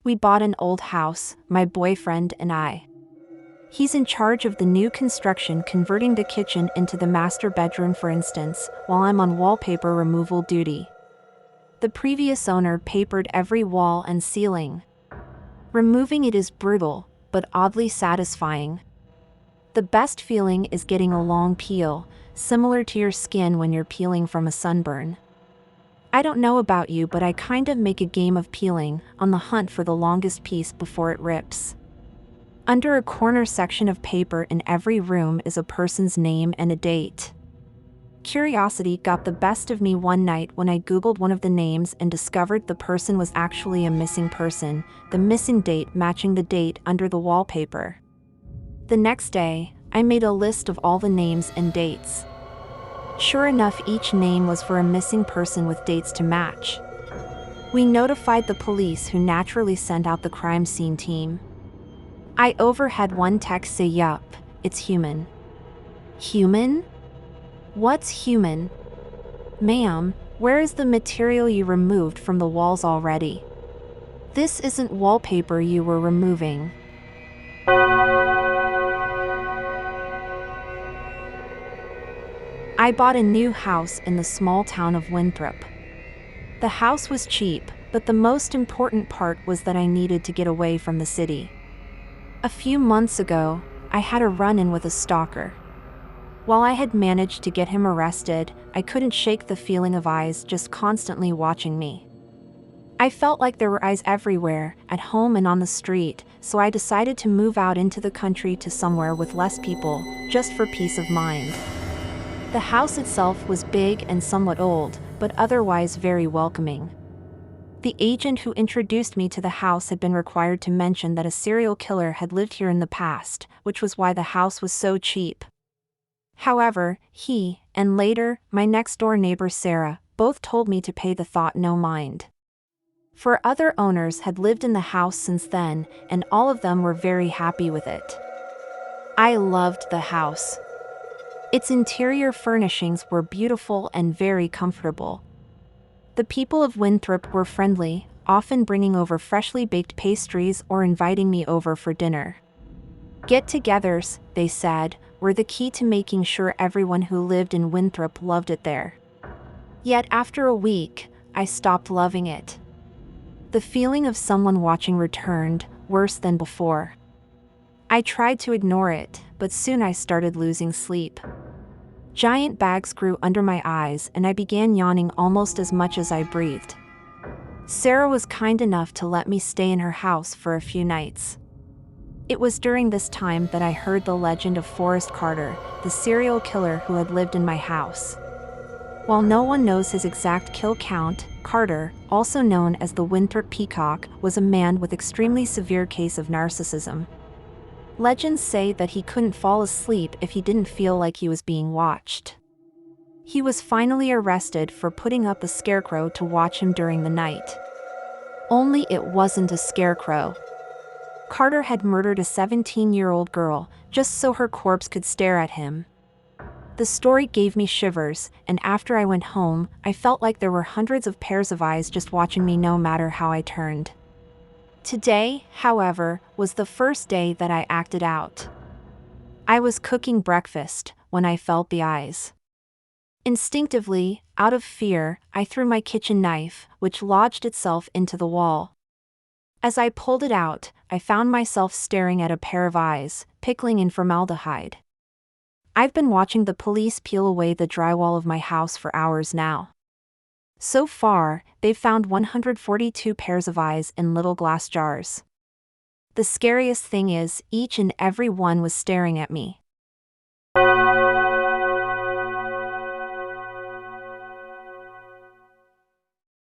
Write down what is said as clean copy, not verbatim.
We bought an old house, my boyfriend and I. He's in charge of the new construction, converting the kitchen into the master bedroom, for instance, while I'm on wallpaper removal duty. The previous owner papered every wall and ceiling. Removing it is brutal, but oddly satisfying. The best feeling is getting a long peel, similar to your skin when you're peeling from a sunburn. I don't know about you, but I kind of make a game of peeling, on the hunt for the longest piece before it rips. Under a corner section of paper in every room is a person's name and a date. Curiosity got the best of me one night when I Googled one of the names and discovered the person was actually a missing person, the missing date matching the date under the wallpaper. The next day, I made a list of all the names and dates. Sure enough, each name was for a missing person with dates to match. We notified the police, who naturally sent out the crime scene team. I overheard one text say, "Yup, it's human." Human? What's human? Ma'am, where is the material you removed from the walls already? This isn't wallpaper you were removing. I bought a new house in the small town of Winthrop. The house was cheap, but the most important part was that I needed to get away from the city. A few months ago, I had a run-in with a stalker. While I had managed to get him arrested, I couldn't shake the feeling of eyes just constantly watching me. I felt like there were eyes everywhere, at home and on the street, so I decided to move out into the country to somewhere with less people, just for peace of mind. The house itself was big and somewhat old, but otherwise very welcoming. The agent who introduced me to the house had been required to mention that a serial killer had lived here in the past, which was why the house was so cheap. However, he, and later, my next-door neighbor Sarah, both told me to pay the thought no mind. For other owners had lived in the house since then, and all of them were very happy with it. I loved the house. Its interior furnishings were beautiful and very comfortable. The people of Winthrop were friendly, often bringing over freshly baked pastries or inviting me over for dinner. Get-togethers, they said, were the key to making sure everyone who lived in Winthrop loved it there. Yet after a week, I stopped loving it. The feeling of someone watching returned, worse than before. I tried to ignore it, but soon I started losing sleep. Giant bags grew under my eyes and I began yawning almost as much as I breathed. Sarah was kind enough to let me stay in her house for a few nights. It was during this time that I heard the legend of Forrest Carter, the serial killer who had lived in my house. While no one knows his exact kill count, Carter, also known as the Winthrop Peacock, was a man with extremely severe case of narcissism. Legends say that he couldn't fall asleep if he didn't feel like he was being watched. He was finally arrested for putting up a scarecrow to watch him during the night. Only it wasn't a scarecrow. Carter had murdered a 17-year-old girl, just so her corpse could stare at him. The story gave me shivers, and after I went home, I felt like there were hundreds of pairs of eyes just watching me no matter how I turned. Today, however, was the first day that I acted out. I was cooking breakfast when I felt the eyes. Instinctively, out of fear, I threw my kitchen knife, which lodged itself into the wall. As I pulled it out, I found myself staring at a pair of eyes, pickling in formaldehyde. I've been watching the police peel away the drywall of my house for hours now. So far, they've found 142 pairs of eyes in little glass jars. The scariest thing is, each and every one was staring at me.